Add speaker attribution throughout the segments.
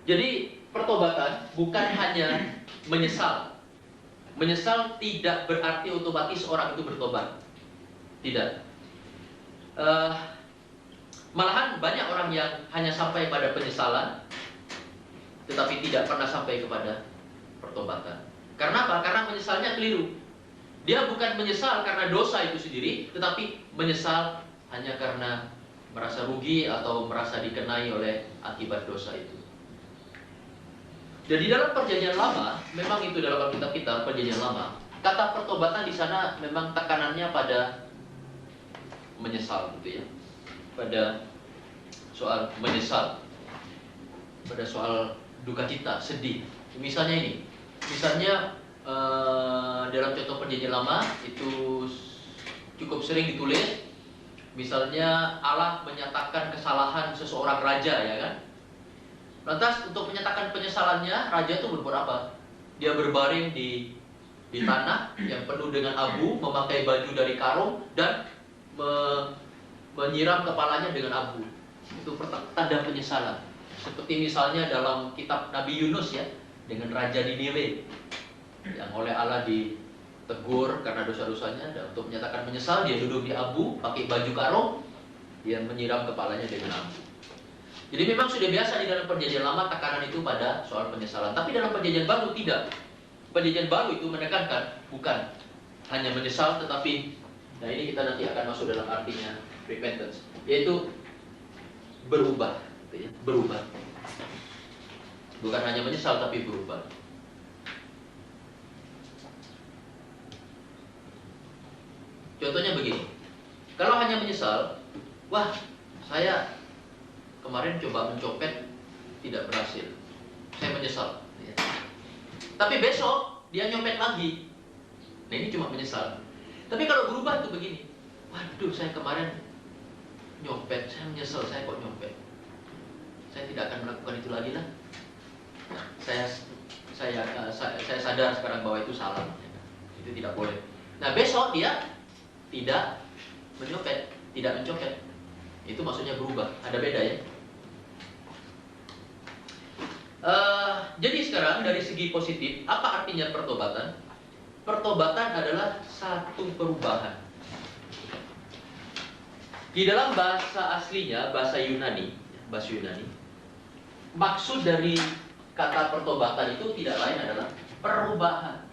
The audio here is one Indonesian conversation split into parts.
Speaker 1: Jadi pertobatan bukan hanya menyesal. Menyesal tidak berarti otomatis orang itu bertobat. Tidak. Malahan banyak orang yang hanya sampai pada penyesalan, tetapi tidak pernah sampai kepada pertobatan. Karena apa? Karena menyesalnya keliru. Dia bukan menyesal karena dosa itu sendiri, tetapi menyesal hanya karena merasa rugi atau merasa dikenai oleh akibat dosa itu. Jadi dalam Perjanjian Lama, memang itu dalam Alkitab kita, Perjanjian Lama, kata pertobatan di sana memang tekanannya pada menyesal, gitu ya. Pada soal menyesal, pada soal duka cita, sedih. Misalnya ini, dalam contoh Perjanjian Lama itu cukup sering ditulis, misalnya Allah menyatakan kesalahan seseorang raja, ya kan? Lantas untuk menyatakan penyesalannya, raja itu berbuat apa? Dia berbaring di tanah yang penuh dengan abu, memakai baju dari karung dan menyiram kepalanya dengan abu. Itu tanda penyesalan. Seperti misalnya dalam kitab Nabi Yunus ya, dengan raja Niniwe yang oleh Allah ditegur karena dosa-dosanya, dan untuk menyatakan menyesal dia duduk di abu, pakai baju karung, dia menyiram kepalanya dengan abu. Jadi memang sudah biasa di dalam Perjanjian Lama tekanan itu pada soal penyesalan. Tapi dalam Perjanjian Baru tidak. Perjanjian Baru itu menekankan bukan hanya menyesal, tetapi, nah ini kita nanti akan masuk dalam artinya repentance, yaitu berubah, gitu ya, berubah. Bukan hanya menyesal tapi berubah. Contohnya begini, kalau hanya menyesal, wah saya kemarin coba mencopet tidak berhasil, saya menyesal. Tapi besok dia nyopet lagi, nah ini cuma menyesal. Tapi kalau berubah itu begini, waduh saya kemarin nyopet, saya menyesal, saya kok nyopet, saya tidak akan melakukan itu lagi lah. Saya sadar sekarang bahwa itu salah, itu tidak boleh. Nah besok dia tidak menyopet, tidak mencopet. Itu maksudnya berubah, ada beda ya. Jadi sekarang dari segi positif, apa artinya pertobatan? Pertobatan adalah satu perubahan. Di dalam bahasa aslinya, bahasa Yunani, maksud dari kata pertobatan itu tidak lain adalah perubahan,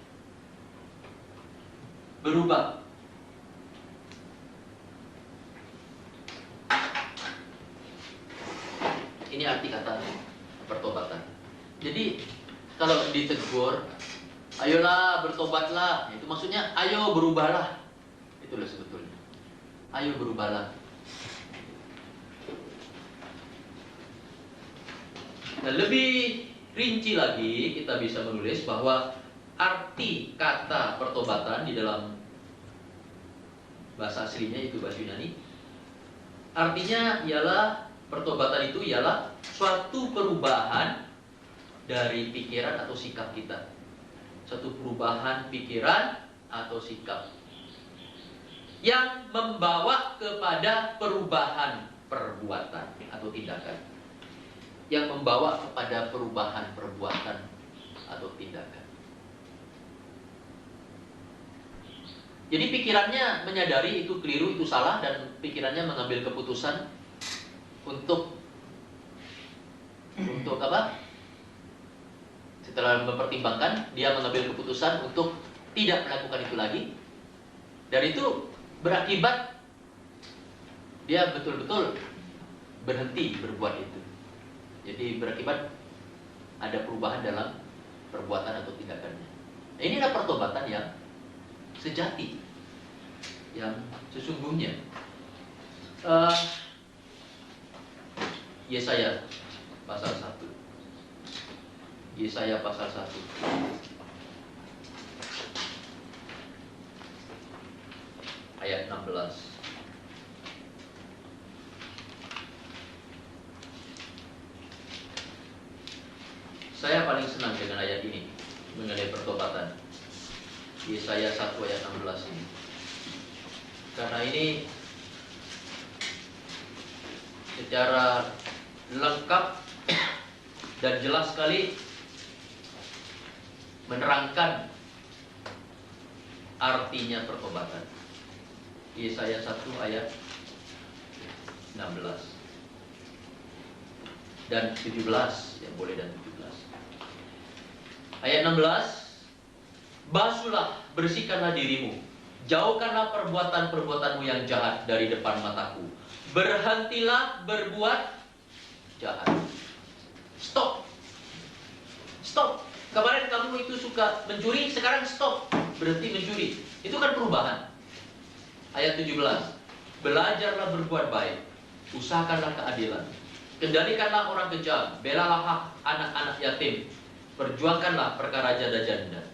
Speaker 1: berubah. Ini arti kata pertobatan. Jadi kalau ditegur, ayolah bertobatlah, itu maksudnya ayo berubahlah. Itulah sebetulnya. Ayo berubahlah. Nah, lebih rinci lagi kita bisa menulis bahwa arti kata pertobatan di dalam bahasa aslinya itu bahasa Yunani, artinya ialah pertobatan itu ialah suatu perubahan dari pikiran atau sikap kita. Suatu perubahan pikiran atau sikap yang membawa kepada perubahan perbuatan atau tindakan. Yang membawa kepada perubahan perbuatan atau tindakan. Jadi pikirannya menyadari itu keliru, itu salah, dan pikirannya mengambil keputusan untuk apa? Setelah mempertimbangkan, dia mengambil keputusan untuk tidak melakukan itu lagi. Dan itu berakibat dia betul-betul berhenti berbuat itu. Jadi berakibat ada perubahan dalam perbuatan atau tindakannya. Nah, inilah pertobatan yang sejati, yang sesungguhnya. Yesaya pasal 1. Yesaya pasal 1. Ayat 16. Saya paling senang dengan ayat ini mengenai pertobatan. Yesaya 1 ayat 16 ini. Karena ini secara lengkap dan jelas sekali menerangkan artinya pertobatan. Yesaya 1 ayat 16 dan 17, yang boleh dan 17. Ayat 16, basuhlah, bersihkanlah dirimu, jauhkanlah perbuatan-perbuatanmu yang jahat dari depan mataku. Berhentilah berbuat jahat. Stop. Stop. Kemarin kamu itu suka mencuri, sekarang stop. Berhenti mencuri. Itu kan perubahan. Ayat 17, belajarlah berbuat baik, usahakanlah keadilan, kendalikanlah orang kejam, belalah hak anak-anak yatim, perjuangkanlah perkara janda-janda.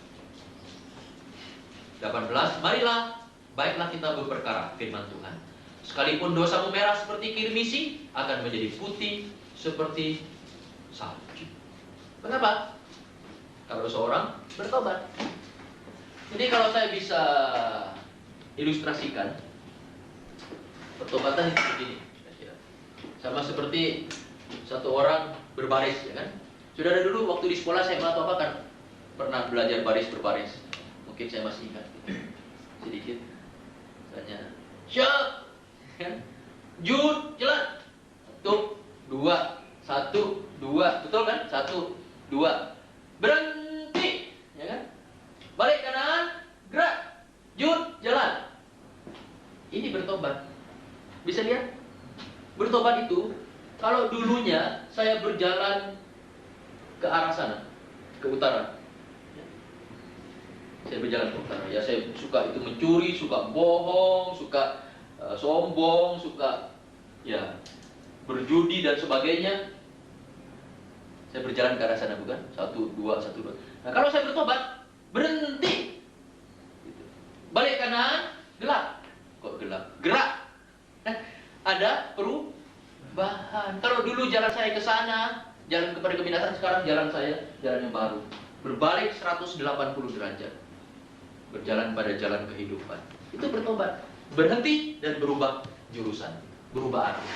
Speaker 1: 18, marilah, baiklah kita berperkara, firman Tuhan. Sekalipun dosamu merah seperti kirmisi, akan menjadi putih seperti salju. Kenapa? Kalau seorang bertobat. Jadi kalau saya bisa ilustrasikan, pertobatan itu begini. Sama seperti satu orang berbaris, ya kan? Sudah ada dulu waktu di sekolah saya atau apa kan pernah belajar baris berbaris. Mungkin saya masih ingat sedikit. Misalnya, syap, jud, jalan, 1, 2, 1, 2, betul kan? 1, 2, berhenti, ya kan? Balik kanan, gerak, jud, jalan. Ini bertobat. Bisa lihat? Bertobat itu, kalau dulunya saya berjalan ke arah sana, ke utara. Saya berjalan ke utara. Ya, saya suka itu mencuri, suka bohong, suka sombong, suka ya berjudi dan sebagainya. Saya berjalan ke arah sana, bukan? 1, 2, 1, 2. Nah, kalau saya bertobat, berhenti. Balik kanan, gelap. Kok gelap? Gerak. Ada perubahan. Kalau dulu jalan saya ke sana, jalan kepada kebinasaan, sekarang jalan saya jalan yang baru. Berbalik 180 derajat. Berjalan pada jalan kehidupan. Itu bertobat. Berhenti dan berubah jurusan. Berubah arah.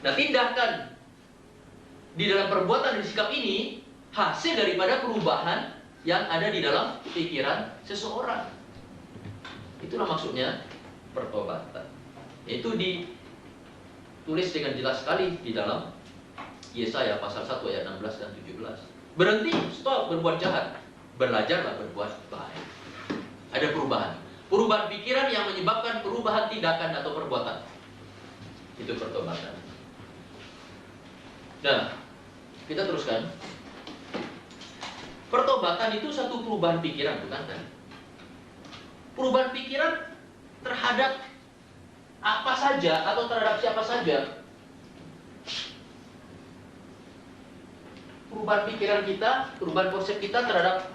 Speaker 1: Nah, tindakan di dalam perbuatan dan sikap ini hasil daripada perubahan yang ada di dalam pikiran seseorang. Itulah maksudnya pertobatan. Itu ditulis dengan jelas sekali di dalam Yesaya pasal 1 ayat 16 dan 17. Berhenti, stop berbuat jahat. Belajarlah berbuat baik. Ada perubahan. Perubahan pikiran yang menyebabkan perubahan tindakan atau perbuatan. Itu pertobatan. Nah, kita teruskan. Pertobatan itu satu perubahan pikiran, bukan kan? Perubahan pikiran terhadap apa saja atau terhadap siapa saja. Perubahan pikiran kita, perubahan konsep kita terhadap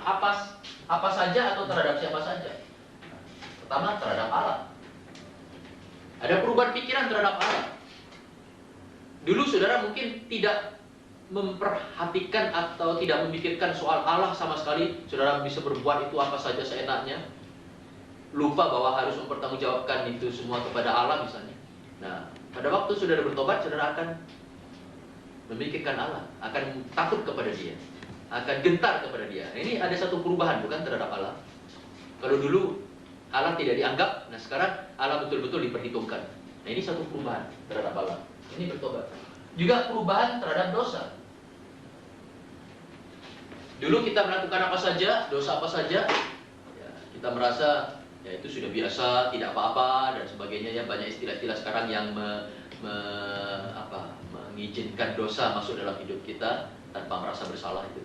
Speaker 1: apa saja atau terhadap siapa saja. Pertama, terhadap Allah. Ada perubahan pikiran terhadap Allah. Dulu saudara mungkin tidak memperhatikan atau tidak memikirkan soal Allah sama sekali. Saudara bisa berbuat itu apa saja seenaknya. Lupa bahwa harus mempertanggungjawabkan itu semua kepada Allah misalnya. Nah, pada waktu saudara bertobat, saudara akan memikirkan Allah, akan takut kepada Dia, akan gentar kepada Dia. Nah, ini ada satu perubahan bukan terhadap Allah. Kalau dulu Allah tidak dianggap, nah sekarang Allah betul-betul diperhitungkan. Nah, ini satu perubahan terhadap Allah. Ini bertobat. Juga perubahan terhadap dosa. Dulu kita melakukan apa saja, dosa apa saja, ya, kita merasa ya itu sudah biasa, tidak apa-apa dan sebagainya. Ya, banyak istilah-istilah sekarang yang mengizinkan dosa masuk dalam hidup kita tanpa merasa bersalah itu.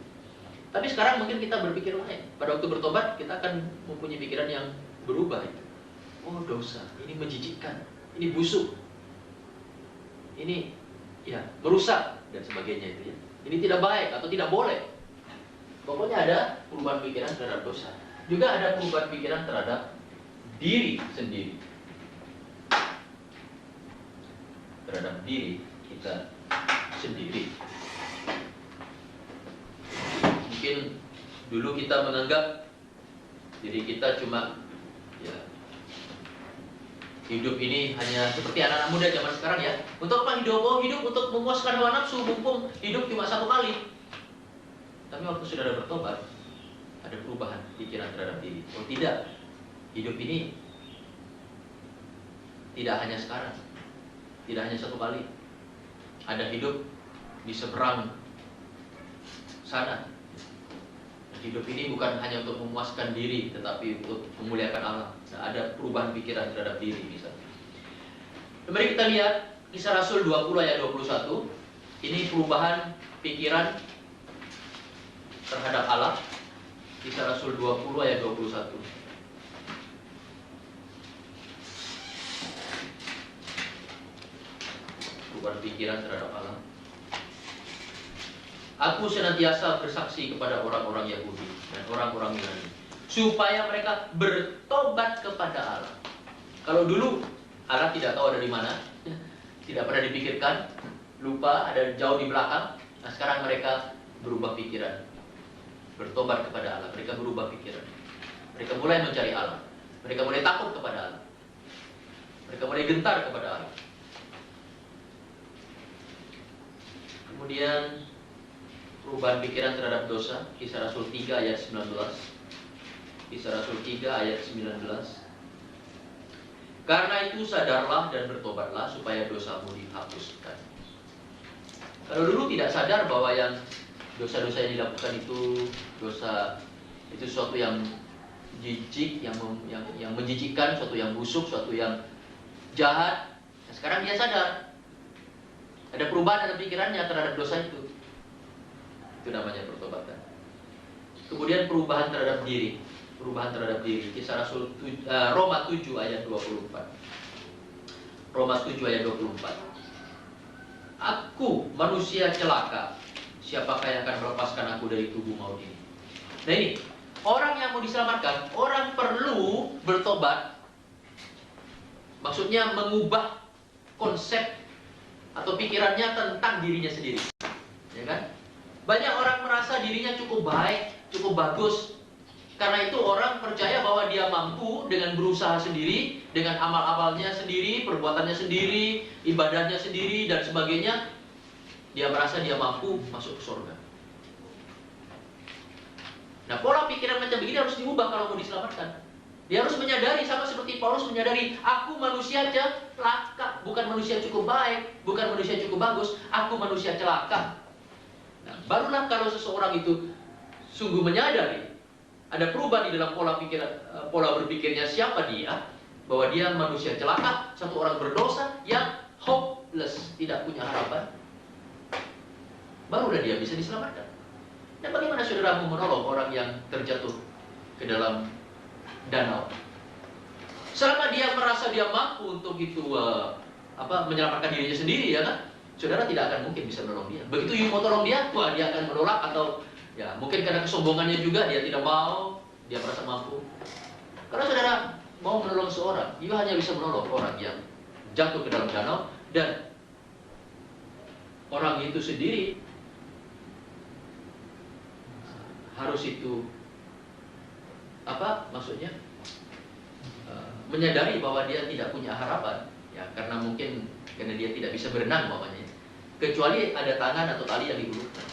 Speaker 1: Tapi sekarang mungkin kita berpikir lain. Pada waktu bertobat kita akan mempunyai pikiran yang berubah itu. Oh, dosa, ini menjijikkan, ini busuk, ini ya merusak dan sebagainya itu ya. Ini tidak baik atau tidak boleh. Pokoknya ada perubahan pikiran terhadap dosa. Juga ada perubahan pikiran terhadap diri sendiri. Terhadap diri kita sendiri. Mungkin dulu kita menganggap diri kita cuma ya Hidup ini hanya seperti anak-anak muda zaman sekarang ya. Untuk apa hidup? Oh, hidup untuk memuaskan hawa nafsu, mumpung hidup cuma satu kali. Tapi waktu saudara bertobat, ada perubahan pikiran terhadap diri. Oh tidak, hidup ini tidak hanya sekarang, tidak hanya satu kali. Ada hidup di seberang sana. Hidup ini bukan hanya untuk memuaskan diri, tetapi untuk memuliakan Allah. Nah, ada perubahan pikiran terhadap diri misalnya. Mari kita lihat Kisah Rasul 20 ayat 21. Ini perubahan pikiran terhadap Allah. Kisah Rasul 20 ayat 21. Perubahan pikiran terhadap Allah. Aku senantiasa bersaksi kepada orang-orang Yahudi dan orang-orang Yunani supaya mereka bertobat kepada Allah. Kalau dulu Allah tidak tahu ada di mana, tidak pernah dipikirkan, lupa, ada jauh di belakang. Nah sekarang mereka berubah pikiran, bertobat kepada Allah. Mereka berubah pikiran, mereka mulai mencari Allah, mereka mulai takut kepada Allah, mereka mulai gentar kepada Allah. Kemudian perubahan pikiran terhadap dosa. Kisah Rasul 3 ayat 19. Kisah Rasul 3 ayat 19. Karena itu sadarlah dan bertobatlah supaya dosamu dihapuskan. Kalau dulu tidak sadar bahwa yang dosa-dosa yang dilakukan itu dosa, itu sesuatu yang jijik, yang menjijikkan, sesuatu yang busuk, sesuatu yang jahat. Nah, sekarang dia sadar. Ada perubahan dalam pikirannya terhadap dosa itu. Itu namanya pertobatan. Kemudian perubahan terhadap diri. Perubahan terhadap diri. Kisah Rasul Roma 7 ayat 24. Roma 7 ayat 24. Aku manusia celaka. Siapakah yang akan melepaskan aku dari tubuh maut ini? Nah ini, orang yang mau diselamatkan, orang perlu bertobat. Maksudnya mengubah konsep atau pikirannya tentang dirinya sendiri. Ya kan? Banyak orang merasa dirinya cukup baik, cukup bagus. Karena itu orang percaya bahwa dia mampu dengan berusaha sendiri, dengan amal-amalnya sendiri, perbuatannya sendiri, ibadahnya sendiri, dan sebagainya. Dia merasa dia mampu masuk ke surga. Nah, pola pikiran macam begini harus diubah kalau mau diselamatkan. Dia harus menyadari, sama seperti Paulus menyadari, aku manusia celaka, bukan manusia cukup baik, bukan manusia cukup bagus, aku manusia celaka. Nah, barulah kalau seseorang itu sungguh menyadari ada perubahan di dalam pola berpikirnya siapa dia, bahwa dia manusia celaka, satu orang berdosa yang hopeless, tidak punya harapan, barulah dia bisa diselamatkan. Dan bagaimana saudara menolong orang yang terjatuh ke dalam danau? Selama dia merasa dia mampu untuk itu menyelamatkan dirinya sendiri, ya kan? Saudara tidak akan mungkin bisa menolong dia. Begitu you mau tolong dia, wah dia akan menolak, atau ya mungkin karena kesombongannya juga dia tidak mau, dia merasa mampu. Karena saudara mau menolong seorang, you hanya bisa menolong orang yang jatuh ke dalam danau, dan orang itu sendiri harus itu maksudnya menyadari bahwa dia tidak punya harapan, ya karena dia tidak bisa berenang umpamanya, kecuali ada tangan atau tali yang diulurkan.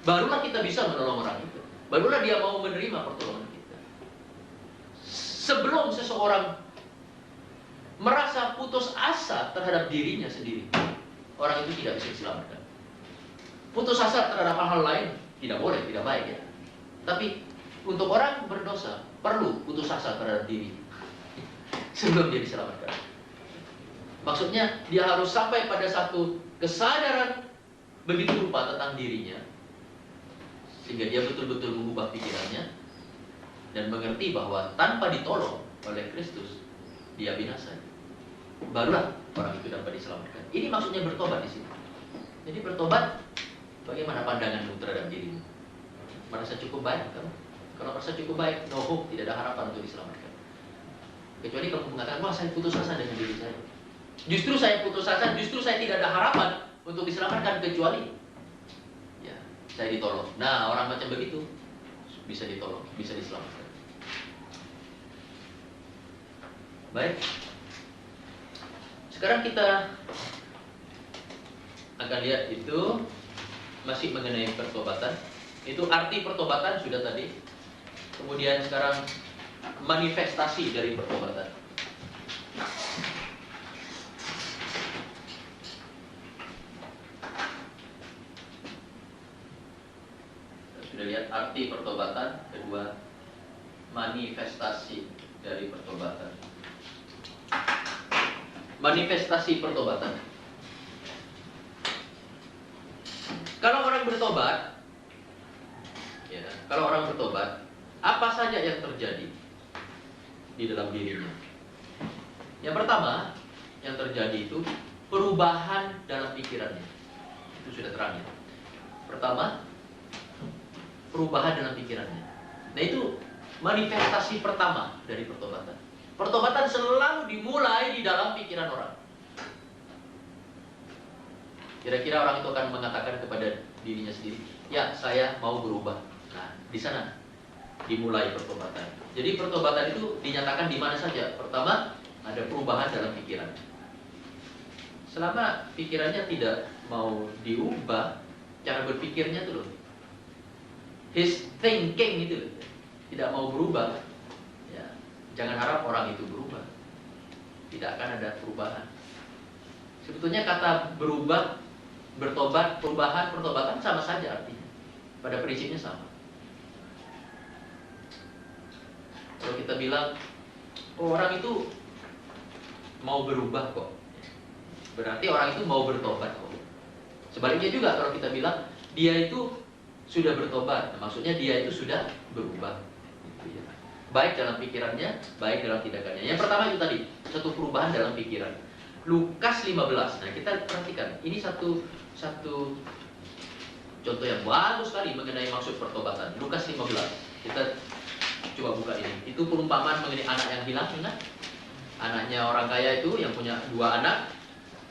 Speaker 1: Barulah kita bisa menolong orang itu, barulah dia mau menerima pertolongan kita. Sebelum seseorang merasa putus asa terhadap dirinya sendiri, orang itu tidak bisa diselamatkan. Putus asa terhadap hal-hal lain tidak boleh, tidak baik ya. Tapi untuk orang berdosa perlu putus asa terhadap diri sebelum dia diselamatkan. Maksudnya dia harus sampai pada satu kesadaran begitu rupa tentang dirinya, sehingga dia betul-betul mengubah pikirannya dan mengerti bahwa tanpa ditolong oleh Kristus dia binasa. Barulah orang itu dapat diselamatkan. Ini maksudnya bertobat di sini. Jadi bertobat, bagaimana pandanganmu terhadap dirimu? Merasa cukup baik kamu? Kalau merasa cukup baik, no hope, tidak ada harapan untuk diselamatkan. Kecuali kamu mengatakan, wah saya putus asa dengan diri saya. Justru saya putus asa, justru saya tidak ada harapan untuk diselamatkan, kecuali ya saya ditolong. Nah, orang macam begitu bisa ditolong, bisa diselamatkan. Baik, sekarang kita akan lihat itu masih mengenai pertobatan. Itu arti pertobatan sudah tadi. Kemudian sekarang manifestasi dari pertobatan. Sudah lihat arti pertobatan, kedua manifestasi dari pertobatan. Manifestasi pertobatan. Kalau orang bertobat, ya, kalau orang bertobat, apa saja yang terjadi di dalam dirinya? Yang pertama, yang terjadi itu perubahan dalam pikirannya. Itu sudah terang ya. Pertama, perubahan dalam pikirannya. Nah, itu manifestasi pertama dari pertobatan. Pertobatan selalu dimulai di dalam pikiran orang. Kira-kira orang itu akan mengatakan kepada dirinya sendiri, ya, saya mau berubah. Nah, di sana dimulai pertobatan. Jadi pertobatan itu dinyatakan di mana saja. Pertama, ada perubahan dalam pikiran. Selama pikirannya tidak mau diubah, cara berpikirnya itu loh, his thinking itu loh, tidak mau berubah, ya, jangan harap orang itu berubah. Tidak akan ada perubahan. Sebetulnya kata berubah, bertobat, perubahan, pertobatan sama saja artinya. Pada prinsipnya sama. Kalau kita bilang, oh, orang itu mau berubah kok, berarti orang itu mau bertobat kok. Sebaliknya juga kalau kita bilang dia itu sudah bertobat, nah, maksudnya dia itu sudah berubah. Gitu ya. Baik dalam pikirannya, baik dalam tindakannya. Yang pertama itu tadi, satu perubahan dalam pikiran. Lukas 15. Nah, kita perhatikan, ini satu contoh yang bagus sekali mengenai maksud pertobatan. Lukas 15. Kita coba buka ini. Itu perumpamaan mengenai anak yang hilang, ingat? Anaknya orang kaya itu yang punya 2 anak.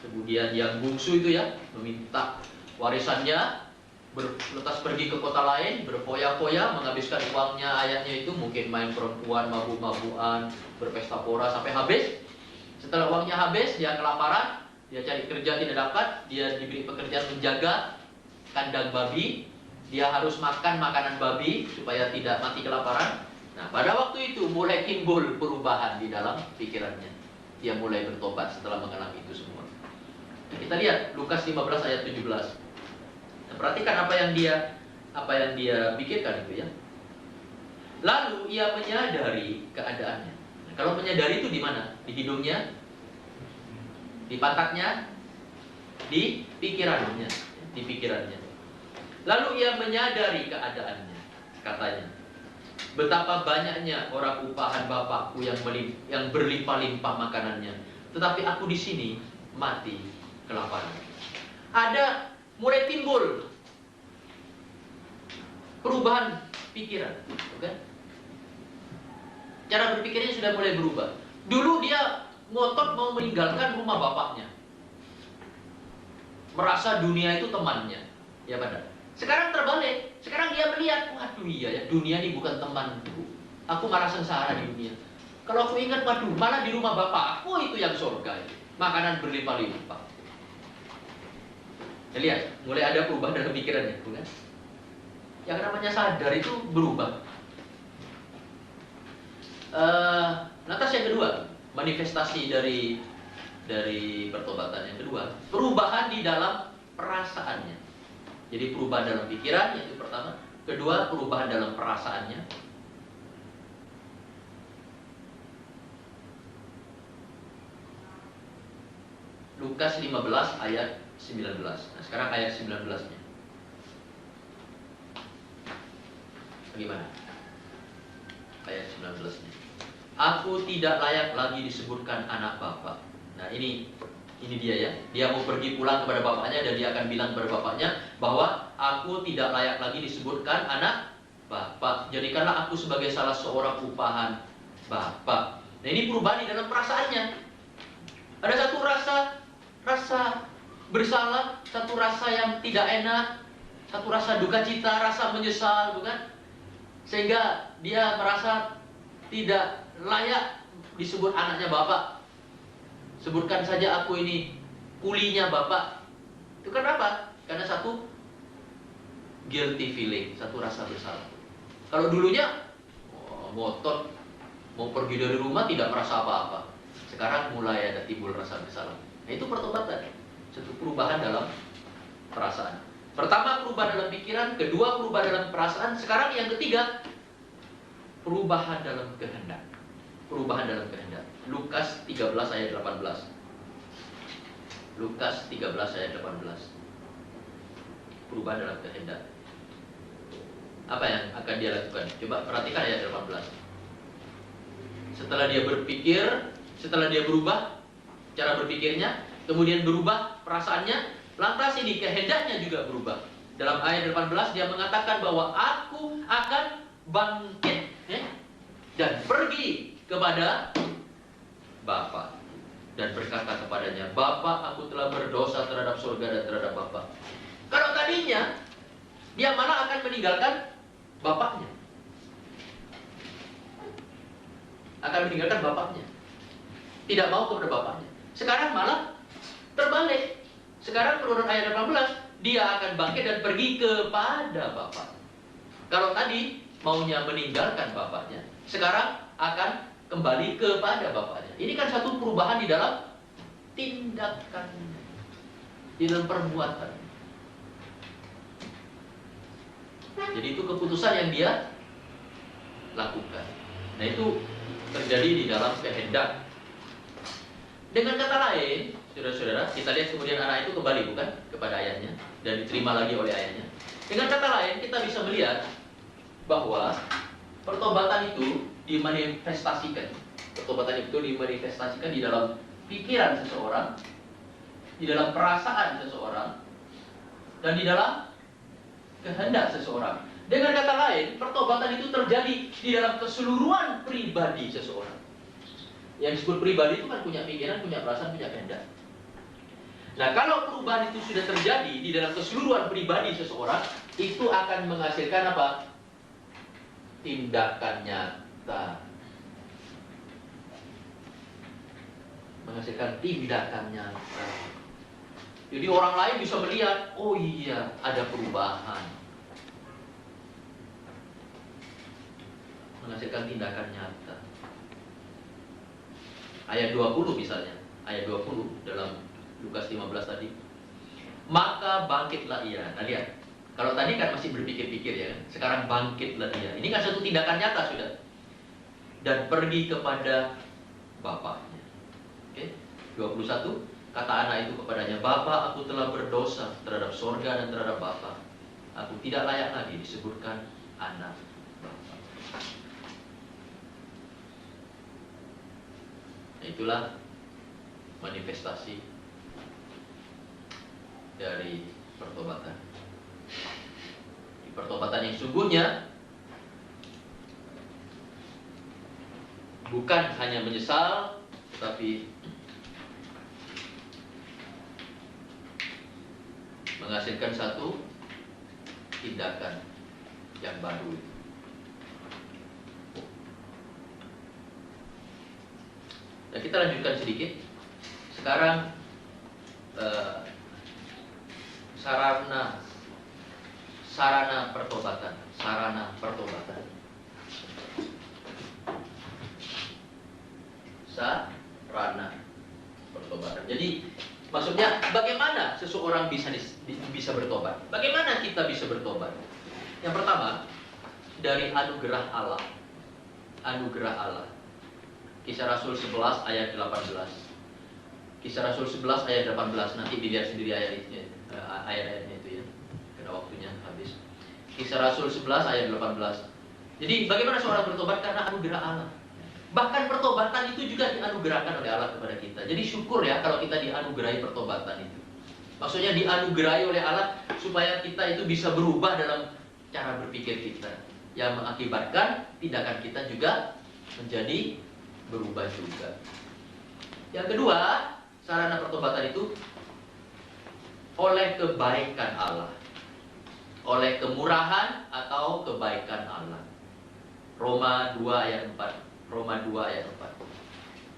Speaker 1: Kemudian yang bungsu itu ya, meminta warisannya, lantas pergi ke kota lain, berfoya-foya, menghabiskan uangnya ayahnya itu, mungkin main perempuan, mabuk-mabukan, berpesta pora sampai habis. Setelah uangnya habis, dia kelaparan, dia cari kerja tidak dapat, dia diberi pekerjaan menjaga kandang babi, dia harus makan makanan babi supaya tidak mati kelaparan. Nah, pada waktu itu mulai timbul perubahan di dalam pikirannya. Dia mulai bertobat setelah mengalami itu semua. Nah, kita lihat Lukas 15 ayat 17. Nah, perhatikan apa yang dia pikirkan itu ya. Lalu ia menyadari keadaannya. Nah, kalau menyadari itu di mana? Di hidungnya, di pantatnya, di pikirannya, di pikirannya. Lalu ia menyadari keadaannya, katanya, betapa banyaknya orang upahan Bapakku yang berlimpah-limpah makanannya, tetapi aku di sini mati kelaparan. Ada mulai timbul perubahan pikiran, okay? Cara berpikirnya sudah mulai berubah. Dulu dia ngotot mau meninggalkan rumah bapaknya, merasa dunia itu temannya, ya benar. Sekarang terbalik. Sekarang dia melihat, waduh iya ya, dunia ini bukan temanku. Aku malah sengsara di dunia. Kalau aku ingat, waduh, malah di rumah bapak aku itu yang surga itu. Makanan berlimpah-limpah. Ya, lihat, mulai ada perubahan dalam pikirannya, bukan? Yang namanya sadar itu berubah. Lantas yang kedua, manifestasi dari pertobatan yang kedua, perubahan di dalam perasaannya. Jadi perubahan dalam pikiran, yaitu pertama. Kedua, perubahan dalam perasaannya. Lukas 15 ayat 19. Nah, sekarang ayat 19-nya. Bagaimana? Ayat 19-nya. Aku tidak layak lagi disebutkan anak Bapa. Nah, ini dia ya. Dia mau pergi pulang kepada bapaknya dan dia akan bilang kepada bapaknya bahwa aku tidak layak lagi disebutkan anak Bapa. Jadikanlah aku sebagai salah seorang upahan Bapa. Nah, ini perubahan di dalam perasaannya. Ada satu rasa bersalah, satu rasa yang tidak enak, satu rasa duka cita, rasa menyesal, bukan? Sehingga dia merasa tidak layak disebut anaknya Bapak. Sebutkan saja aku ini kulinya Bapak. Itu kan apa? Karena satu guilty feeling, satu rasa bersalah. Kalau dulunya ngotot, mau pergi dari rumah tidak merasa apa-apa. Sekarang mulai ada timbul rasa bersalah. Nah, itu pertobatan. Satu perubahan dalam perasaan. Pertama, perubahan dalam pikiran. Kedua, perubahan dalam perasaan. Sekarang yang ketiga, perubahan dalam kehendak. Perubahan dalam kehendak. Lukas 13 ayat 18. Lukas 13 ayat 18. Perubahan dalam kehendak. Apa yang akan dia lakukan? Coba perhatikan ayat 18. Setelah dia berpikir, setelah dia berubah cara berpikirnya, kemudian berubah perasaannya, lantas ini kehendaknya juga berubah. Dalam ayat 18 dia mengatakan bahwa aku akan bangkit dan pergi kepada Bapa dan berkata kepadanya, Bapa, aku telah berdosa terhadap surga dan terhadap Bapa. Kalau tadinya dia malah akan meninggalkan bapaknya, tidak mau kepada bapaknya. Sekarang malah terbalik. Sekarang menurut ayat 18 dia akan bangkit dan pergi kepada Bapa. Kalau tadi maunya meninggalkan bapaknya, sekarang akan kembali kepada bapaknya. Ini kan satu perubahan di dalam tindakan, di dalam perbuatan. Jadi itu keputusan yang dia lakukan. Nah, itu terjadi di dalam kehendak. Dengan kata lain, saudara-saudara, kita lihat kemudian anak itu kembali bukan kepada ayahnya dan diterima lagi oleh ayahnya. Dengan kata lain, kita bisa melihat bahwa pertobatan itu dimanifestasikan. Pertobatan itu dimanifestasikan di dalam pikiran seseorang, di dalam perasaan seseorang, dan di dalam kehendak seseorang. Dengan kata lain, pertobatan itu terjadi di dalam keseluruhan pribadi seseorang. Yang disebut pribadi itu kan punya pikiran, punya perasaan, punya kehendak. Nah, kalau perubahan itu sudah terjadi di dalam keseluruhan pribadi seseorang, itu akan menghasilkan apa? Tindakan nyata. Menghasilkan tindakan nyata. Jadi orang lain bisa melihat, oh iya, ada perubahan. Menghasilkan tindakan nyata. Ayat 20 misalnya, ayat 20 dalam Lukas 15 tadi. Maka bangkitlah ia. Nah, lihat. Kalau tadi kan masih berpikir-pikir ya, sekarang bangkitlah ia. Ini kan satu tindakan nyata sudah. Dan pergi kepada bapaknya. Oke. 21, kata anak itu kepadanya, Bapa, aku telah berdosa terhadap sorga dan terhadap Bapa. Aku tidak layak lagi disebutkan anak Bapa. Nah, itulah manifestasi dari pertobatan. Di pertobatan yang sungguhnya bukan hanya menyesal, tetapi menghasilkan satu tindakan yang baru. Nah, kita lanjutkan sedikit. Sekarang sarana pertobatan. Sarana pertobatan. Jadi maksudnya bagaimana seseorang bisa bertobat? Bagaimana kita bisa bertobat? Yang pertama, dari anugerah Allah. Anugerah Allah. Kisah Rasul 11 ayat 18. Kisah Rasul 11 ayat 18. Nanti dilihat sendiri ayat-ayatnya itu ya. Karena waktunya habis. Kisah Rasul 11 ayat 18. Jadi bagaimana seorang bertobat? Karena anugerah Allah. Bahkan pertobatan itu juga dianugerahkan oleh Allah kepada kita. Jadi syukur ya kalau kita dianugerahi pertobatan itu. Maksudnya dianugerahi oleh Allah supaya kita itu bisa berubah dalam cara berpikir kita, yang mengakibatkan tindakan kita juga menjadi berubah juga. Yang kedua, sarana pertobatan itu oleh kebaikan Allah, oleh kemurahan atau kebaikan Allah. Roma 2 ayat 4. Roma 2 ayat 4.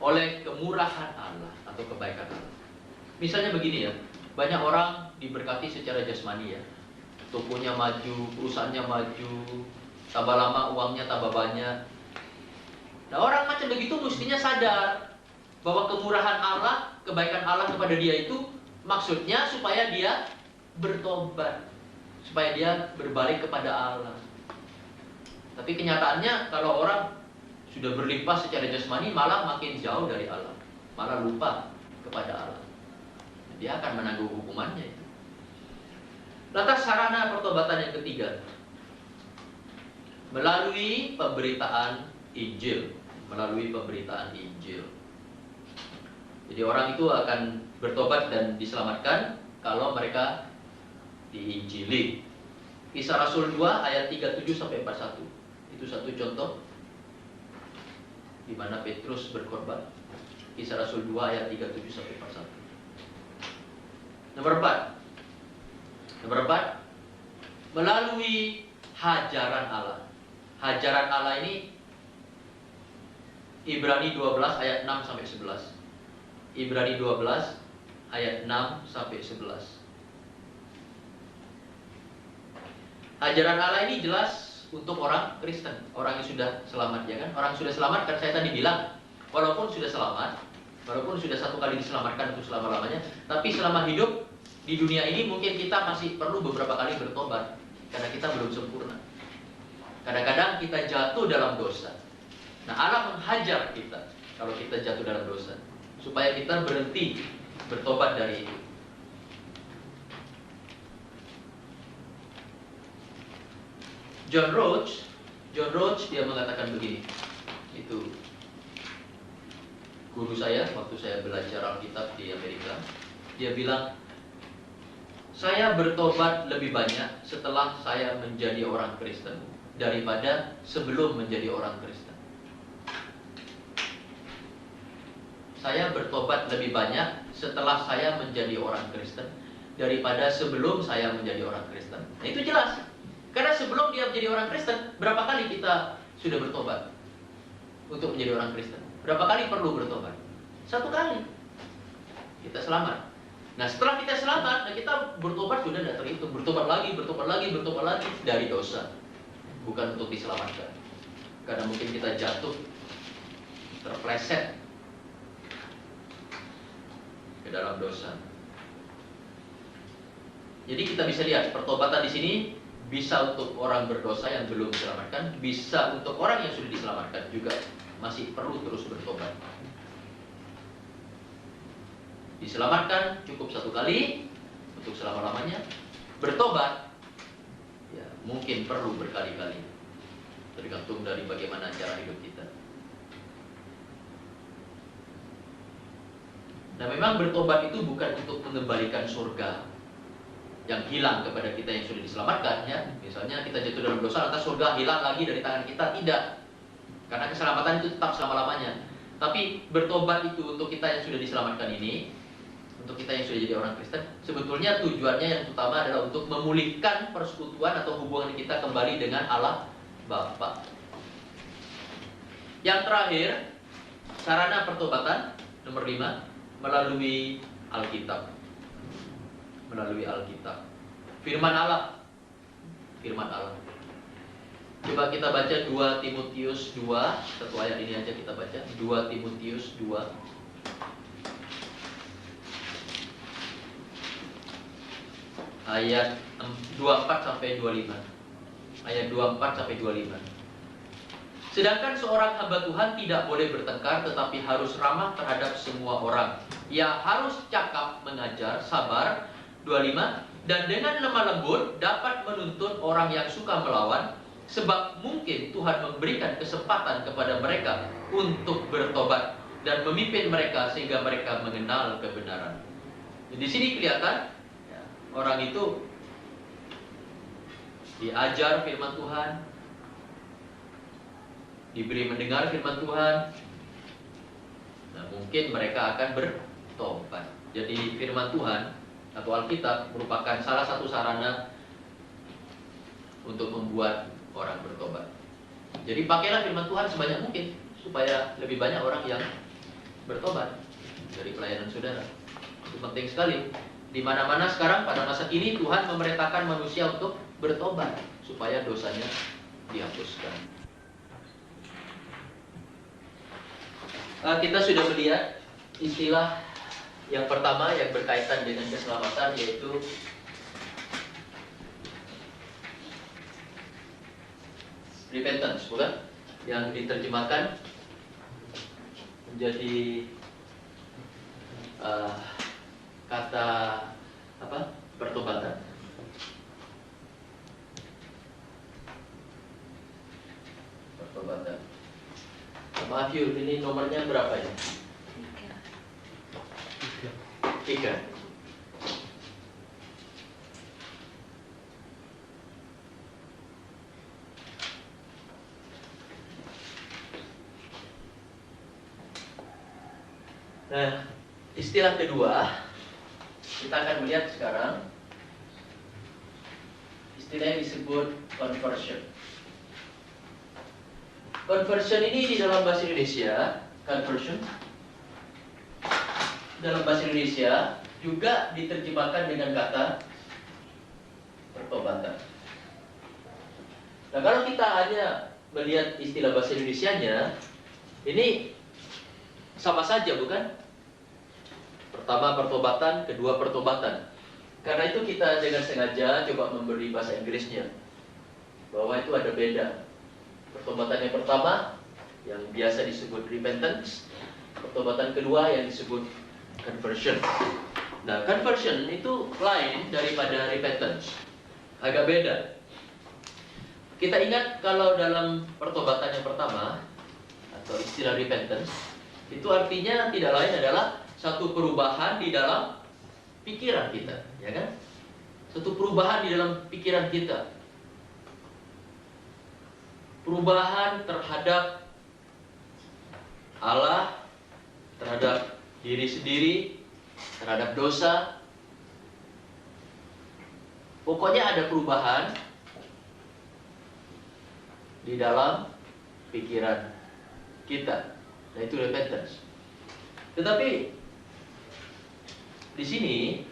Speaker 1: oleh kemurahan Allah atau kebaikan Allah. Misalnya begini ya, banyak orang diberkati secara jasmani ya. Tokonya maju, perusahaannya maju, tambah lama uangnya tambah banyak. Nah, orang macam begitu mestinya sadar bahwa kemurahan Allah, kebaikan Allah kepada dia itu maksudnya supaya dia bertobat, supaya dia berbalik kepada Allah. Tapi kenyataannya kalau orang sudah berlimpah secara jasmani malah makin jauh dari Allah, malah lupa kepada Allah. Dia akan menanggung hukumannya itu. Lantas sarana pertobatan yang ketiga, melalui pemberitaan Injil. Melalui pemberitaan Injil. Jadi orang itu akan bertobat dan diselamatkan kalau mereka diinjili. Kisah Rasul 2 ayat 37-41. Itu satu contoh di mana Petrus berkorban. Kisah Rasul 2 ayat 37-41. Nomor 4. Nomor 4, melalui hajaran Allah. Hajaran Allah ini Ibrani 12 ayat 6-11. Ibrani 12 ayat 6-11. Ajaran Allah ini jelas untuk orang Kristen, orang yang sudah selamat, ya kan? Orang yang sudah selamat kan saya tadi bilang, walaupun sudah selamat, walaupun sudah satu kali diselamatkan untuk selama-lamanya, tapi selama hidup di dunia ini mungkin kita masih perlu beberapa kali bertobat karena kita belum sempurna. Kadang-kadang kita jatuh dalam dosa. Nah, Allah menghajar kita kalau kita jatuh dalam dosa supaya kita berhenti bertobat dari itu. John Roach dia mengatakan begini. Itu guru saya waktu saya belajar Alkitab di Amerika. Dia bilang, saya bertobat lebih banyak setelah saya menjadi orang Kristen daripada sebelum menjadi orang Kristen. Saya bertobat lebih banyak setelah saya menjadi orang Kristen daripada sebelum saya menjadi orang Kristen. Nah, itu jelas. Karena sebelum dia menjadi orang Kristen, berapa kali kita sudah bertobat untuk menjadi orang Kristen? Berapa kali perlu bertobat? Satu kali. Kita selamat. Nah, setelah kita selamat, nah kita bertobat sudah tidak terhitung. Bertobat lagi dari dosa. Bukan untuk diselamatkan. Karena mungkin kita jatuh, terpleset ke dalam dosa. Jadi kita bisa lihat pertobatan di sini bisa untuk orang berdosa yang belum diselamatkan, bisa untuk orang yang sudah diselamatkan juga masih perlu terus bertobat. Diselamatkan cukup satu kali untuk selama-lamanya. Bertobat ya mungkin perlu berkali-kali, tergantung dari bagaimana cara hidup kita. Nah, memang bertobat itu bukan untuk mengembalikan surga yang hilang kepada kita yang sudah diselamatkan, ya. Misalnya kita jatuh dalam dosa, lantas surga hilang lagi dari tangan kita, tidak. Karena keselamatan itu tetap selama-lamanya. Tapi bertobat itu untuk kita yang sudah diselamatkan ini, untuk kita yang sudah jadi orang Kristen, sebetulnya tujuannya yang utama adalah untuk memulihkan persekutuan atau hubungan kita kembali dengan Allah Bapa. Yang terakhir, sarana pertobatan nomor 5, melalui Alkitab. Melalui Alkitab. Firman Allah. Firman Allah. Coba kita baca 2 Timotius 2, satu ayat ini aja kita baca. 2 Timotius 2. Ayat 24 sampai 25. Ayat 24 sampai 25. Sedangkan seorang hamba Tuhan tidak boleh bertengkar, tetapi harus ramah terhadap semua orang. Ia harus cakap, mengajar, sabar. 25. Dan dengan lemah lembut dapat menuntun orang yang suka melawan, sebab mungkin Tuhan memberikan kesempatan kepada mereka untuk bertobat dan memimpin mereka sehingga mereka mengenal kebenaran. Di sini kelihatan ya, orang itu diajar firman Tuhan, diberi mendengar firman Tuhan. Nah, mungkin mereka akan bertobat. Jadi firman Tuhan atau Alkitab merupakan salah satu sarana untuk membuat orang bertobat. Jadi pakailah firman Tuhan sebanyak mungkin supaya lebih banyak orang yang bertobat dari pelayanan saudara. Itu penting sekali. Di mana-mana sekarang pada masa kini Tuhan memerintahkan manusia untuk bertobat supaya dosanya dihapuskan. Kita sudah melihat istilah yang pertama yang berkaitan dengan keselamatan, yaitu repentance, bukan? Yang diterjemahkan menjadi kata apa? Pertobatan. Pertobatan. Maaf Yul, ini nomornya berapa ya? 3. Nah, istilah kedua kita akan melihat sekarang. Istilah yang disebut conversion. Conversion ini di dalam bahasa Indonesia, conversion dalam bahasa Indonesia juga diterjemahkan dengan kata pertobatan. Nah, kalau kita hanya melihat istilah bahasa Indonesianya, ini sama saja, bukan? Pertama pertobatan, kedua pertobatan. Karena itu kita dengan sengaja coba memberi bahasa Inggrisnya, bahwa itu ada beda. Pertobatan yang pertama yang biasa disebut repentance, pertobatan kedua yang disebut conversion. Nah, conversion itu lain daripada repentance, agak beda. Kita ingat kalau dalam pertobatan yang pertama atau istilah repentance, itu artinya tidak lain adalah satu perubahan di dalam pikiran kita, ya kan? Satu perubahan di dalam pikiran kita. Perubahan terhadap Allah, terhadap diri sendiri, terhadap dosa. Pokoknya ada perubahan di dalam pikiran kita. Nah, itu repentance. Tetapi di sini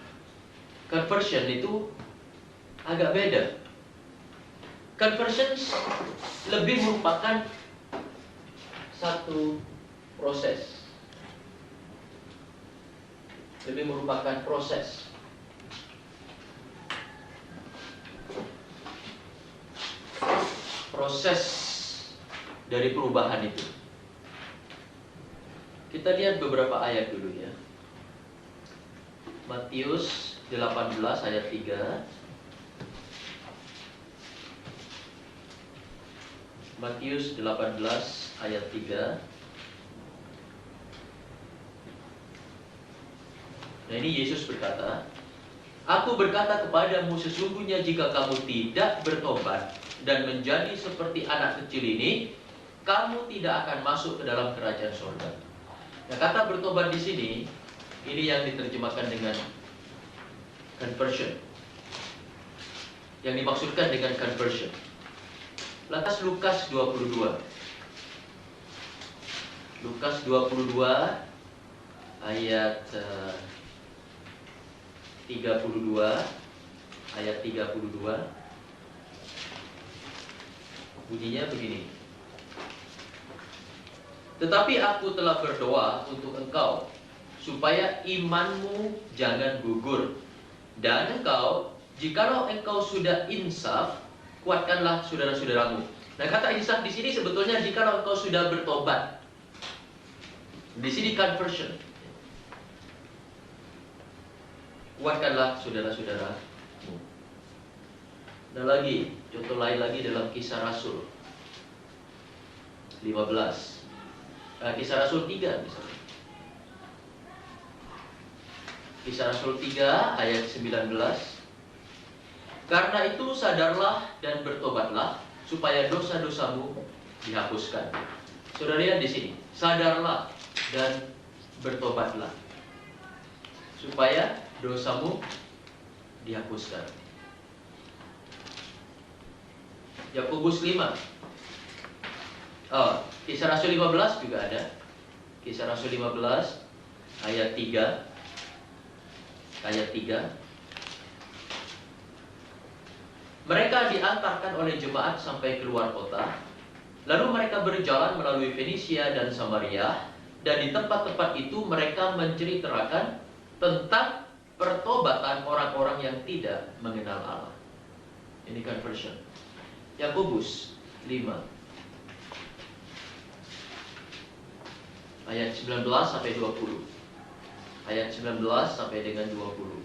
Speaker 1: conversion itu agak beda. Conversion lebih merupakan satu proses. Lebih merupakan proses. Proses dari perubahan itu. Kita lihat beberapa ayat dulu ya. Matius 18 ayat 3. Matius 18 ayat 3. Nah, ini Yesus berkata, "Aku berkata kepadamu, sesungguhnya jika kamu tidak bertobat dan menjadi seperti anak kecil ini, kamu tidak akan masuk ke dalam kerajaan surga." Nah, kata bertobat di sini, ini yang diterjemahkan dengan conversion. Yang dimaksudkan dengan conversion. Lantas Lukas 22. Lukas 22 ayat 32, ayat 32. Bunyinya begini. "Tetapi aku telah berdoa untuk engkau, supaya imanmu jangan gugur. Dan engkau, jikalau engkau sudah insaf, kuatkanlah saudara-saudaramu." Nah, kata insaf di sini sebetulnya jikalau engkau sudah bertobat. Di sini conversion. Kuatkanlah saudara-saudaramu. Dan lagi, contoh lain lagi dalam Kisah Rasul 15. Kisah Rasul 3 misalnya. Kisah Rasul 3 ayat 19. "Karena itu sadarlah dan bertobatlah supaya dosa-dosamu dihapuskan." Saudara lihat di sini, sadarlah dan bertobatlah supaya dosamu dihapuskan. Yakobus 5. Kisah Rasul 15 juga ada. Kisah Rasul 15 ayat 3. Ayat 3. Mereka diantarkan oleh jemaat sampai keluar kota. Lalu mereka berjalan melalui Fenisia dan Samaria, dan di tempat-tempat itu mereka menceritakan tentang pertobatan orang-orang yang tidak mengenal Allah. Ini conversion. Yakobus 5 ayat 19 sampai 20. Ayat 19 sampai dengan 20.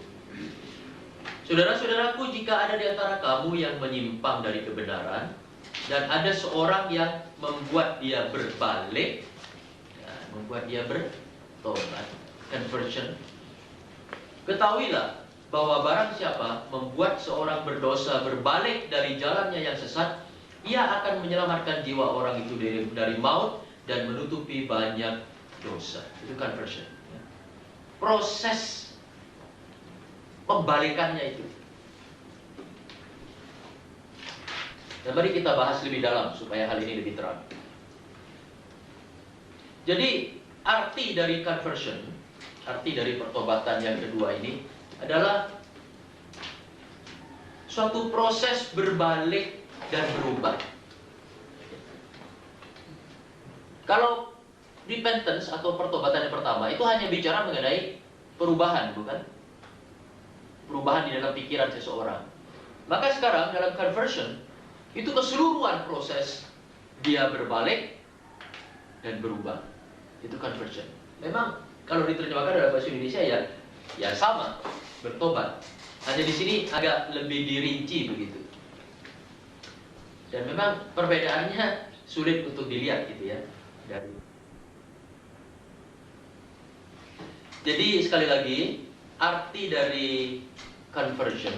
Speaker 1: Saudara-saudaraku, jika ada di antara kamu yang menyimpang dari kebenaran, dan ada seorang yang membuat dia berbalik, ya, membuat dia bertobat, conversion, ketahuilah bahwa barang siapa membuat seorang berdosa berbalik dari jalannya yang sesat, ia akan menyelamatkan jiwa orang itu dari maut dan menutupi banyak dosa. Itu conversion. Proses pembalikannya itu. Dan mari kita bahas lebih dalam supaya hal ini lebih terang. Jadi arti dari conversion, arti dari pertobatan yang kedua ini adalah suatu proses berbalik dan berubah. Kalau repentance atau pertobatan yang pertama itu hanya bicara mengenai perubahan, bukan? Perubahan di dalam pikiran seseorang. Maka sekarang dalam conversion itu keseluruhan proses dia berbalik dan berubah. Itu conversion. Memang kalau diterjemahkan dalam bahasa Indonesia ya sama, bertobat. Hanya di sini agak lebih dirinci begitu. Dan memang perbedaannya sulit untuk dilihat gitu ya. Jadi sekali lagi, arti dari conversion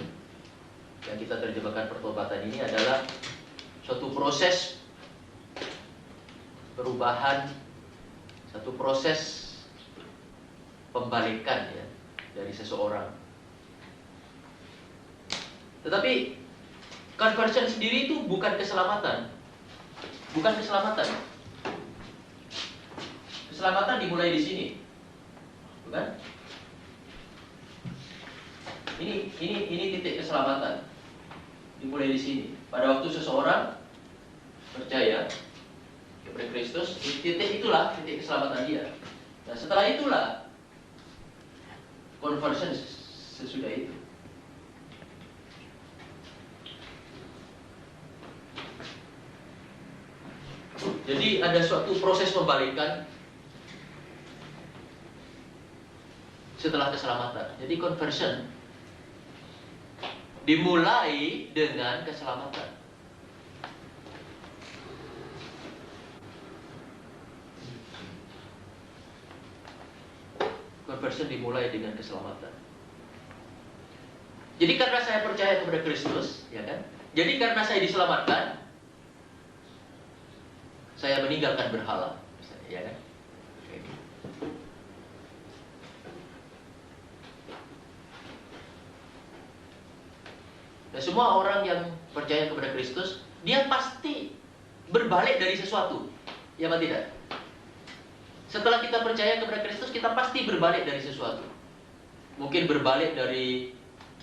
Speaker 1: yang kita terjemahkan pertobatan ini adalah suatu proses perubahan, satu proses pembalikan ya dari seseorang. Tetapi conversion sendiri itu bukan keselamatan. Bukan keselamatan. Keselamatan dimulai di sini. Bukan? Ini titik keselamatan. Dimulai di sini. Pada waktu seseorang percaya kepada Kristus, titik itulah titik keselamatan dia. Nah, setelah itulah conversion sesudah itu. Jadi ada suatu proses pembalikan setelah keselamatan. Jadi conversion dimulai dengan keselamatan. Conversion dimulai dengan keselamatan. Jadi karena saya percaya kepada Kristus, ya kan? Jadi karena saya diselamatkan, saya meninggalkan berhala, ya kan? Dan semua orang yang percaya kepada Kristus, dia pasti berbalik dari sesuatu, ya atau tidak? Setelah kita percaya kepada Kristus, kita pasti berbalik dari sesuatu. Mungkin berbalik dari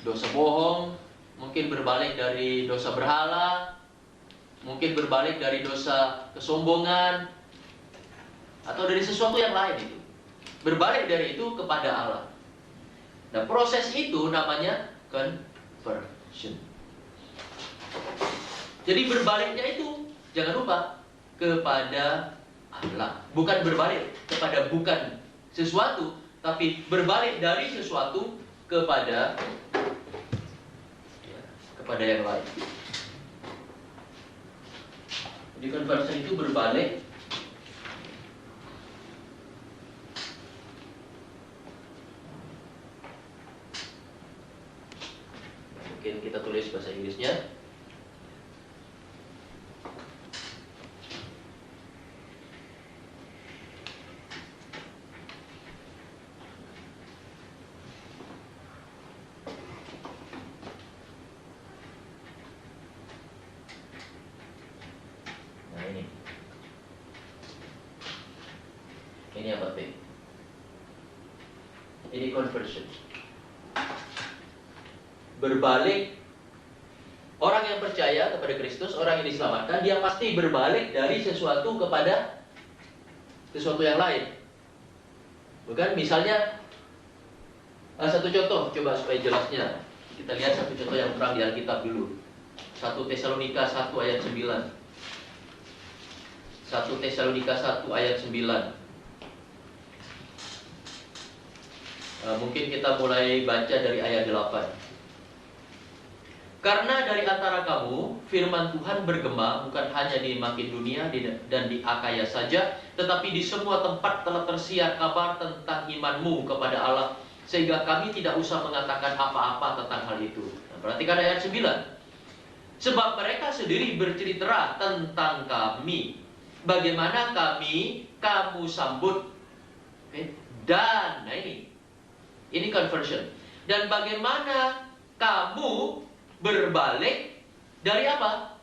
Speaker 1: dosa bohong, mungkin berbalik dari dosa berhala, mungkin berbalik dari dosa kesombongan, atau dari sesuatu yang lain itu. Berbalik dari itu kepada Allah. Nah, proses itu namanya conversion. Jadi berbaliknya itu, jangan lupa, kepada Allah. Bukan berbalik kepada bukan sesuatu, tapi berbalik dari sesuatu kepada yang lain. Jadi conversion itu berbalik mungkin kita tulis bahasa Inggrisnya. Ini artinya baptis. Ini conversion. Berbalik. Orang yang percaya kepada Kristus, orang yang diselamatkan, dia pasti berbalik dari sesuatu kepada sesuatu yang lain. Bukan? Misalnya, satu contoh, coba supaya jelasnya. Kita lihat satu contoh yang terang di Alkitab dulu. 1 Tesalonika 1 ayat 9. 1 Tesalonika 1 ayat 9. Mungkin kita mulai baca dari ayat 8. Karena dari antara kamu firman Tuhan bergema bukan hanya di Makedonia dan di Akaya saja, tetapi di semua tempat telah tersiar kabar tentang imanmu kepada Allah, sehingga kami tidak usah mengatakan apa-apa tentang hal itu. Nah, perhatikan ayat 9. Sebab mereka sendiri bercerita tentang kami, bagaimana kamu sambut. Okay? Dan, nah ini conversion. Dan bagaimana kamu berbalik dari apa?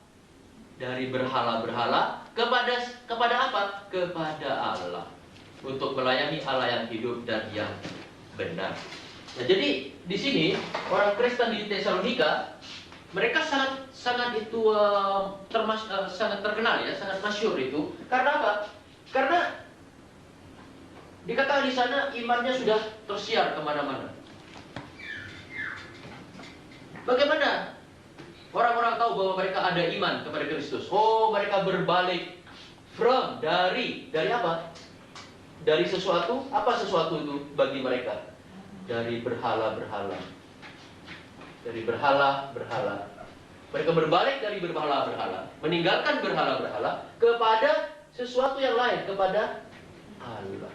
Speaker 1: Dari berhala-berhala kepada apa? Kepada Allah. Untuk melayani Allah yang hidup dan yang benar. Nah, jadi di sini orang Kristen di Tesalonika mereka sangat sangat terkenal ya, sangat masyhur itu. Karena apa? Karena dikatakan di sana imannya sudah tersiar kemana-mana. Bagaimana orang-orang tahu bahwa mereka ada iman kepada Kristus? Oh, mereka berbalik dari apa? Dari sesuatu, apa sesuatu itu bagi mereka? Dari berhala-berhala. Dari berhala-berhala. Mereka berbalik dari berhala-berhala, meninggalkan berhala-berhala kepada sesuatu yang lain, kepada Allah.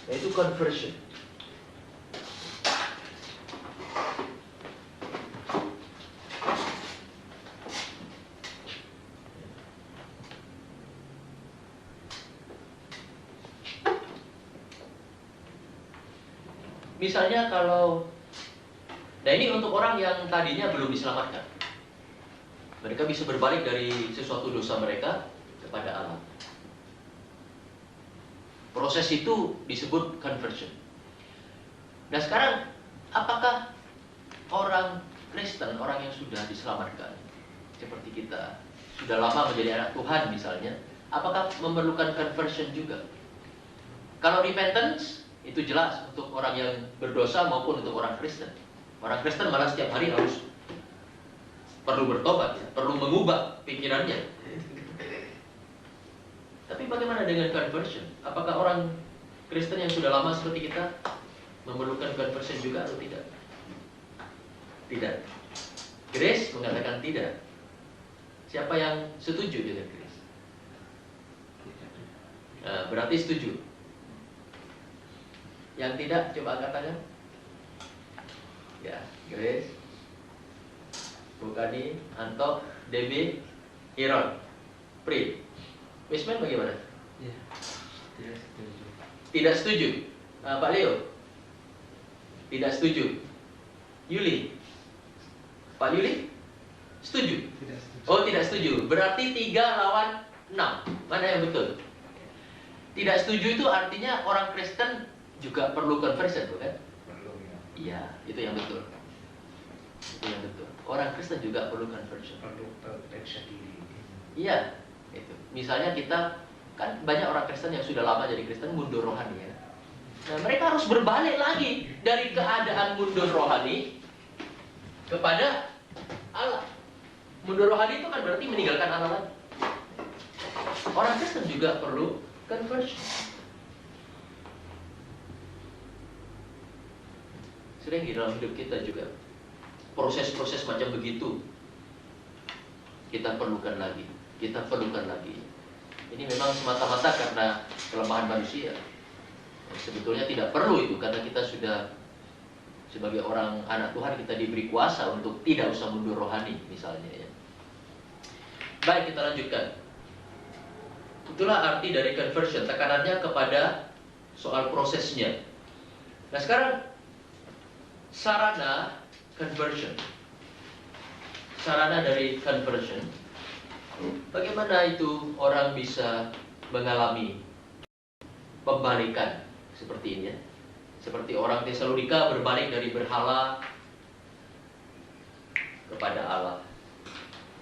Speaker 1: Yaitu conversion. Misalnya kalau, nah ini untuk orang yang tadinya belum diselamatkan, mereka bisa berbalik dari sesuatu dosa mereka kepada Allah. Proses itu disebut conversion. Nah sekarang, apakah orang Kristen, orang yang sudah diselamatkan, seperti kita, sudah lama menjadi anak Tuhan misalnya, apakah memerlukan conversion juga? Kalau repentance, itu jelas untuk orang yang berdosa maupun untuk orang Kristen. Orang Kristen malah setiap hari harus perlu bertobat, ya, perlu mengubah pikirannya. Tapi bagaimana dengan conversion? Apakah orang Kristen yang sudah lama seperti kita memerlukan conversion juga atau tidak? Tidak. Grace mengatakan tidak. Siapa yang setuju dengan Grace? Nah, berarti setuju. Yang tidak, coba angkat tangan. Ya, Grace, Bukadi, Anto, Debbie, Iron, Pri. Wisman bagaimana?
Speaker 2: Ya, tidak setuju.
Speaker 1: Tidak setuju. Pak Leo? Tidak setuju. Yuli? Pak Yuli? Setuju?
Speaker 2: Tidak setuju.
Speaker 1: Oh, tidak setuju. Berarti 3 lawan 6. Mana yang betul? Tidak setuju itu artinya orang Kristen juga perlu conversion, bukan?
Speaker 2: Perlu ya.
Speaker 1: Iya, itu yang betul. Itu yang betul. Orang Kristen juga perlu conversion.
Speaker 2: Perlu periksa diri.
Speaker 1: Iya, itu. Misalnya kita kan banyak orang Kristen yang sudah lama jadi Kristen mundur rohani ya. Nah, mereka harus berbalik lagi dari keadaan mundur rohani kepada Allah. Mundur rohani itu kan berarti meninggalkan Allah lagi. Orang Kristen juga perlu conversion. Sering di dalam hidup kita juga proses-proses macam begitu kita perlukan lagi. Ini memang semata-mata karena kelemahan manusia. Sebetulnya tidak perlu itu karena kita sudah sebagai orang anak Tuhan kita diberi kuasa untuk tidak usah mundur rohani misalnya ya. Baik, kita lanjutkan. Itulah arti dari conversion, tekanannya kepada soal prosesnya. Nah sekarang sarana conversion. Sarana dari conversion. Bagaimana itu orang bisa mengalami pembalikan seperti ini ya. Seperti orang Tesalonika berbalik dari berhala kepada Allah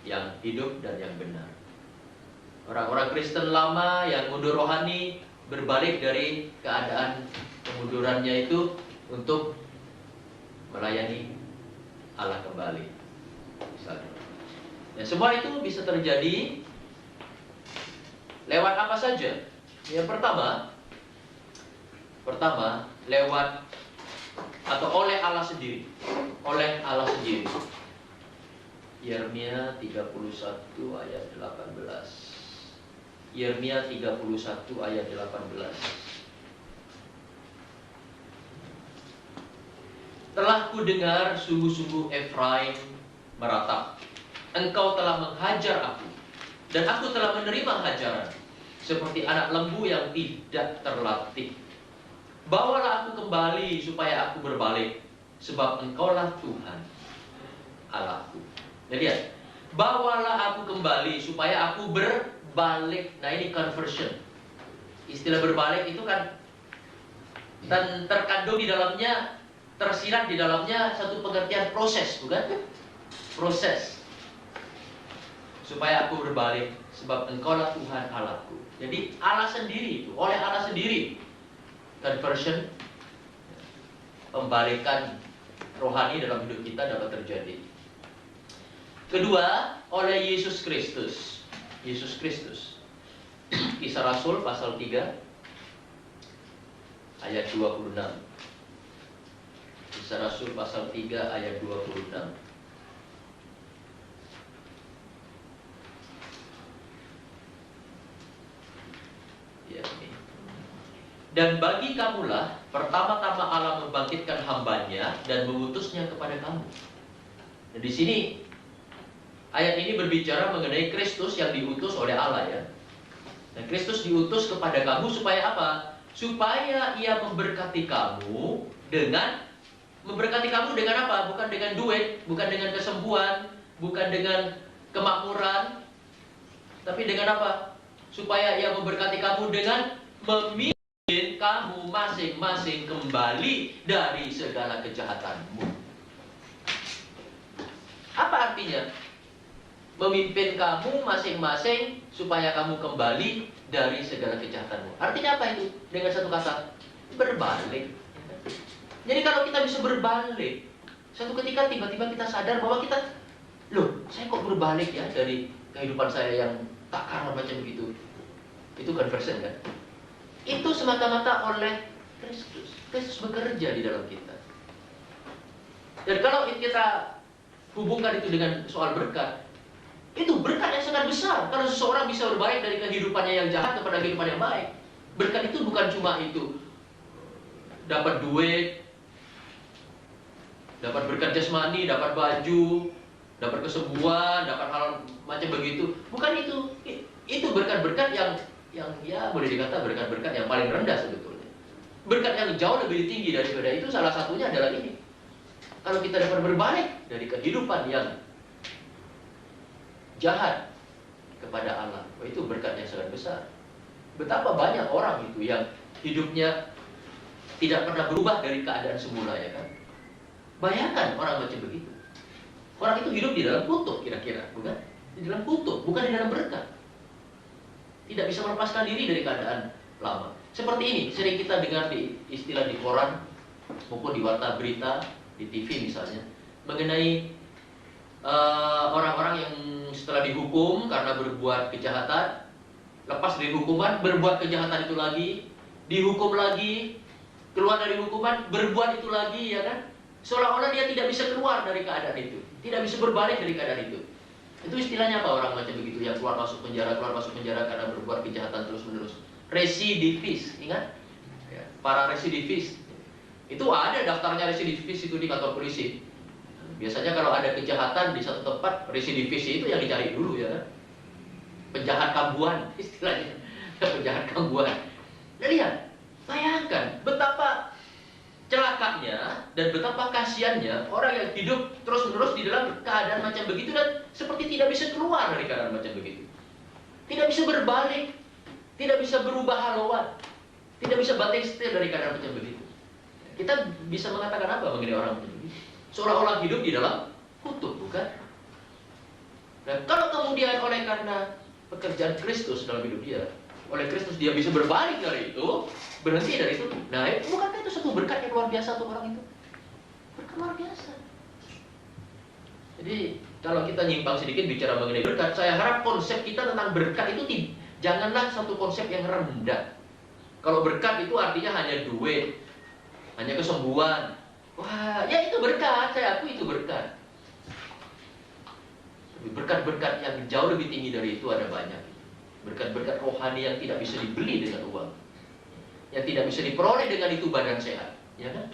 Speaker 1: yang hidup dan yang benar. Orang-orang Kristen lama yang mundur rohani berbalik dari keadaan kemundurannya itu untuk melayani Allah kembali. Misalnya. Ya, semua itu bisa terjadi lewat apa saja. Yang pertama lewat atau oleh Allah sendiri. Oleh Allah sendiri. Yeremia 31 ayat 18. Yeremia 31 ayat 18. Telah kudengar sungguh-sungguh Efraim meratap. Engkau telah menghajar aku, dan aku telah menerima hajaran, seperti anak lembu yang tidak terlatih. Bawalah aku kembali supaya aku berbalik, sebab engkaulah Tuhan Allahku. Nah, lihat, bawalah aku kembali supaya aku berbalik. Nah, ini conversion. Istilah berbalik itu kan dan terkandung di dalamnya, tersirat di dalamnya satu pengertian proses, bukan? Proses. Supaya aku berbalik, sebab engkaulah Tuhan Allahku. Jadi Allah sendiri itu, oleh Allah sendiri. Conversion, pembalikan rohani dalam hidup kita dapat terjadi. Kedua, oleh Yesus Kristus. Yesus Kristus. Kisah Rasul pasal 3 ayat 26. Kisah Rasul pasal 3 ayat 26. Ya, ini. Dan bagi kamulah pertama-tama Allah membangkitkan hambanya dan mengutusnya kepada kamu. Dan di sini ayat ini berbicara mengenai Kristus yang diutus oleh Allah ya. Dan Kristus diutus kepada kamu supaya apa? Supaya Ia memberkati kamu dengan apa? Bukan dengan duit, bukan dengan kesembuhan, bukan dengan kemakmuran, tapi dengan apa? Supaya Ia memberkati kamu dengan memimpin kamu masing-masing kembali dari segala kejahatanmu. Apa artinya? Memimpin kamu masing-masing supaya kamu kembali dari segala kejahatanmu. Artinya apa itu? Dengan satu kata, berbalik. Jadi kalau kita bisa berbalik, satu ketika tiba-tiba kita sadar bahwa kita, loh, saya kok berbalik ya dari kehidupan saya yang tak karam macam begitu. Itu conversion kan? Itu semata-mata oleh Kristus. Kristus bekerja di dalam kita. Dan kalau kita hubungkan itu dengan soal berkat, itu berkat yang sangat besar. Kalau seseorang bisa berbalik dari kehidupannya yang jahat kepada kehidupan yang baik. Berkat itu bukan cuma itu dapat duit, dapat berkat jasmani, dapat baju, dapat kesembuhan, dapat hal macam begitu. Bukan itu. Itu berkat-berkat yang ya boleh dikata berkat-berkat yang paling rendah sebetulnya. Berkat yang jauh lebih tinggi daripada itu salah satunya adalah ini. Kalau kita dapat berbalik dari kehidupan yang jahat kepada Allah, itu berkat yang sangat besar. Betapa banyak orang itu yang hidupnya tidak pernah berubah dari keadaan semula ya kan. Bayangkan orang macam begitu. Orang itu hidup di dalam kutuk kira-kira, bukan? Di dalam kutuk, bukan di dalam berkat. Tidak bisa melepaskan diri dari keadaan lama. Seperti ini, sering kita dengar di istilah di koran maupun di warta berita, di TV misalnya, mengenai orang-orang yang setelah dihukum karena berbuat kejahatan, lepas dari hukuman, berbuat kejahatan itu lagi, dihukum lagi, keluar dari hukuman, berbuat itu lagi, ya kan? Seolah-olah dia tidak bisa keluar dari keadaan itu, tidak bisa berbalik dari keadaan itu. Itu istilahnya apa orang macam begitu yang keluar masuk penjara karena berbuat kejahatan terus-menerus? Residivis, ingat? Ya, para residivis. Itu ada daftarnya residivis itu di kantor polisi. Biasanya kalau ada kejahatan di satu tempat, residivis itu yang dicari dulu ya kan? Penjahat kambuhan istilahnya. Penjahat kambuhan. Nah, lihat, bayangkan betapa celakanya dan betapa kasihannya orang yang hidup terus-menerus di dalam keadaan macam begitu dan seperti tidak bisa keluar dari keadaan macam begitu. Tidak bisa berbalik, tidak bisa berubah haluan. Tidak bisa banting setir dari keadaan macam begitu. Kita bisa mengatakan apa mengenai orang macam begitu? Seolah-olah hidup di dalam kutub, bukan? Dan kalau kemudian oleh karena pekerjaan Kristus dalam hidup dia, oleh Kristus dia bisa berbalik dari itu, berhenti dari itu. Nah, bukankah itu satu berkat yang luar biasa untuk orang itu? Berkat luar biasa. Jadi kalau kita nyimpang sedikit bicara mengenai berkat, saya harap konsep kita tentang berkat itu janganlah satu konsep yang rendah. Kalau berkat itu artinya hanya duit, hanya kesembuhan. Wah, ya itu berkat, saya akui itu berkat. Berkat-berkat yang jauh lebih tinggi dari itu ada banyak. Berkat-berkat rohani yang tidak bisa dibeli dengan uang, yang tidak bisa diperoleh dengan itu badan sehat, ya kan?